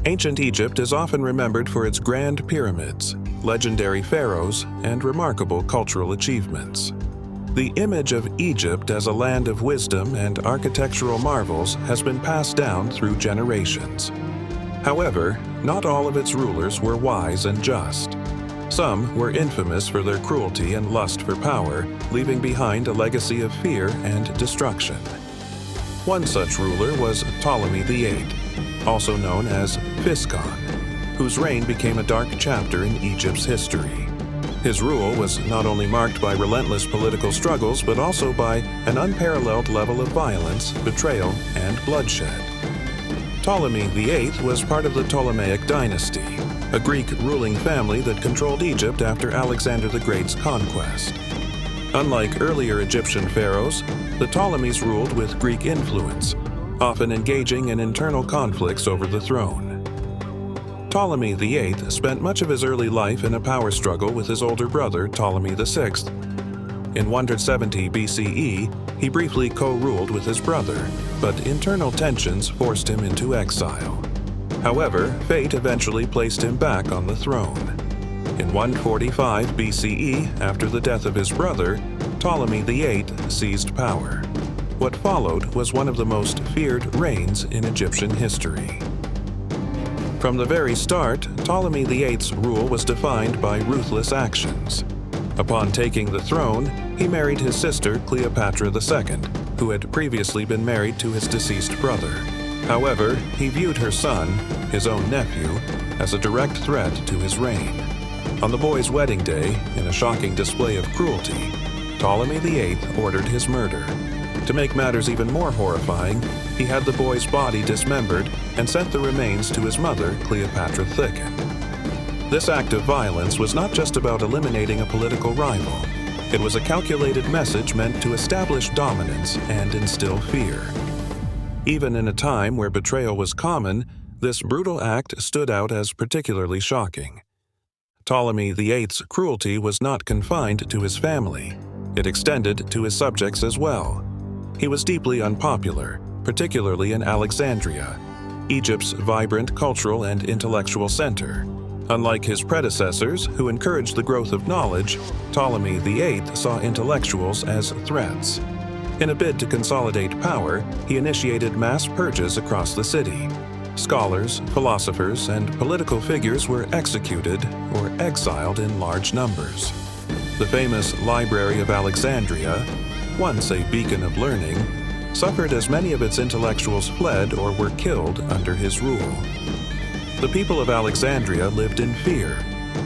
Ancient Egypt is often remembered for its grand pyramids, legendary pharaohs, and remarkable cultural achievements. The image of Egypt as a land of wisdom and architectural marvels has been passed down through generations. However, not all of its rulers were wise and just. Some were infamous for their cruelty and lust for power, leaving behind a legacy of fear and destruction. One such ruler was Ptolemy VIII, also known as Physcon, whose reign became a dark chapter in Egypt's history. His rule was not only marked by relentless political struggles, but also by an unparalleled level of violence, betrayal, and bloodshed. Ptolemy VIII was part of the Ptolemaic dynasty, a Greek ruling family that controlled Egypt after Alexander the Great's conquest. Unlike earlier Egyptian pharaohs, the Ptolemies ruled with Greek influence, often engaging in internal conflicts over the throne. Ptolemy VIII spent much of his early life in a power struggle with his older brother Ptolemy VI. In 170 BCE, he briefly co-ruled with his brother, but internal tensions forced him into exile. However, fate eventually placed him back on the throne. In 145 BCE, after the death of his brother, Ptolemy VIII seized power. What followed was one of the most feared reigns in Egyptian history. From the very start, Ptolemy VIII's rule was defined by ruthless actions. Upon taking the throne, he married his sister Cleopatra II, who had previously been married to his deceased brother. However, he viewed her son, his own nephew, as a direct threat to his reign. On the boy's wedding day, in a shocking display of cruelty, Ptolemy VIII ordered his murder. To make matters even more horrifying, he had the boy's body dismembered and sent the remains to his mother, Cleopatra II. This act of violence was not just about eliminating a political rival. It was a calculated message meant to establish dominance and instill fear. Even in a time where betrayal was common, this brutal act stood out as particularly shocking. Ptolemy VIII's cruelty was not confined to his family. It extended to his subjects as well. He was deeply unpopular, particularly in Alexandria, Egypt's vibrant cultural and intellectual center. Unlike his predecessors, who encouraged the growth of knowledge, Ptolemy VIII saw intellectuals as threats. In a bid to consolidate power, he initiated mass purges across the city. Scholars, philosophers, and political figures were executed or exiled in large numbers. The famous Library of Alexandria, once a beacon of learning, suffered as many of its intellectuals fled or were killed under his rule. The people of Alexandria lived in fear,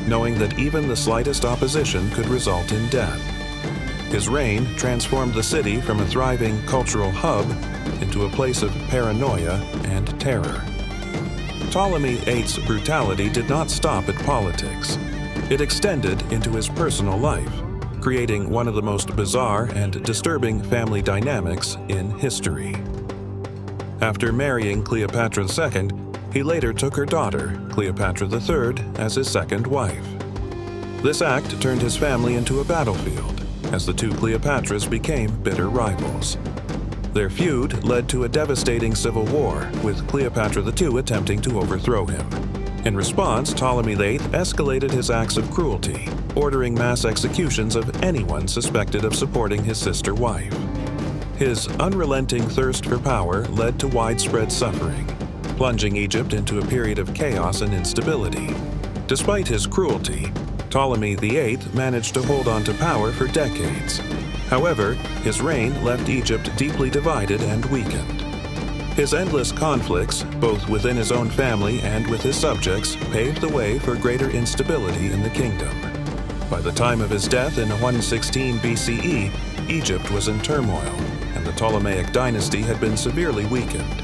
knowing that even the slightest opposition could result in death. His reign transformed the city from a thriving cultural hub into a place of paranoia and terror. Ptolemy VIII's brutality did not stop at politics. It extended into his personal life, creating one of the most bizarre and disturbing family dynamics in history. After marrying Cleopatra II, he later took her daughter, Cleopatra III, as his second wife. This act turned his family into a battlefield, as the two Cleopatras became bitter rivals. Their feud led to a devastating civil war, with Cleopatra II attempting to overthrow him. In response, Ptolemy VIII escalated his acts of cruelty, ordering mass executions of anyone suspected of supporting his sister wife. His unrelenting thirst for power led to widespread suffering, plunging Egypt into a period of chaos and instability. Despite his cruelty, Ptolemy VIII managed to hold on to power for decades. However, his reign left Egypt deeply divided and weakened. His endless conflicts, both within his own family and with his subjects, paved the way for greater instability in the kingdom. By the time of his death in 116 BCE, Egypt was in turmoil, and the Ptolemaic dynasty had been severely weakened.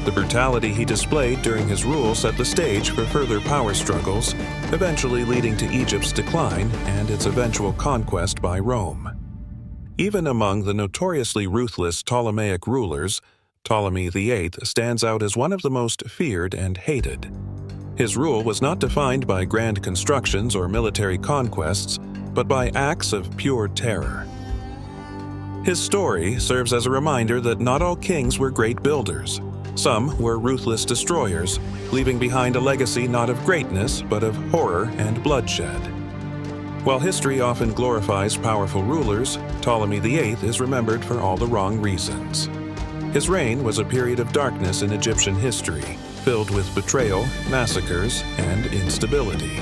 The brutality he displayed during his rule set the stage for further power struggles, eventually leading to Egypt's decline and its eventual conquest by Rome. Even among the notoriously ruthless Ptolemaic rulers, Ptolemy VIII stands out as one of the most feared and hated. His rule was not defined by grand constructions or military conquests, but by acts of pure terror. His story serves as a reminder that not all kings were great builders. Some were ruthless destroyers, leaving behind a legacy not of greatness but of horror and bloodshed. While history often glorifies powerful rulers, Ptolemy VIII is remembered for all the wrong reasons. His reign was a period of darkness in Egyptian history, filled with betrayal, massacres, and instability.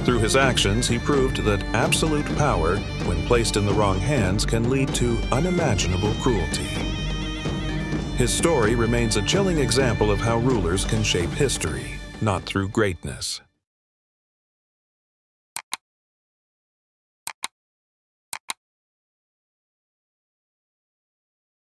Through his actions, he proved that absolute power, when placed in the wrong hands, can lead to unimaginable cruelty. His story remains a chilling example of how rulers can shape history, not through greatness,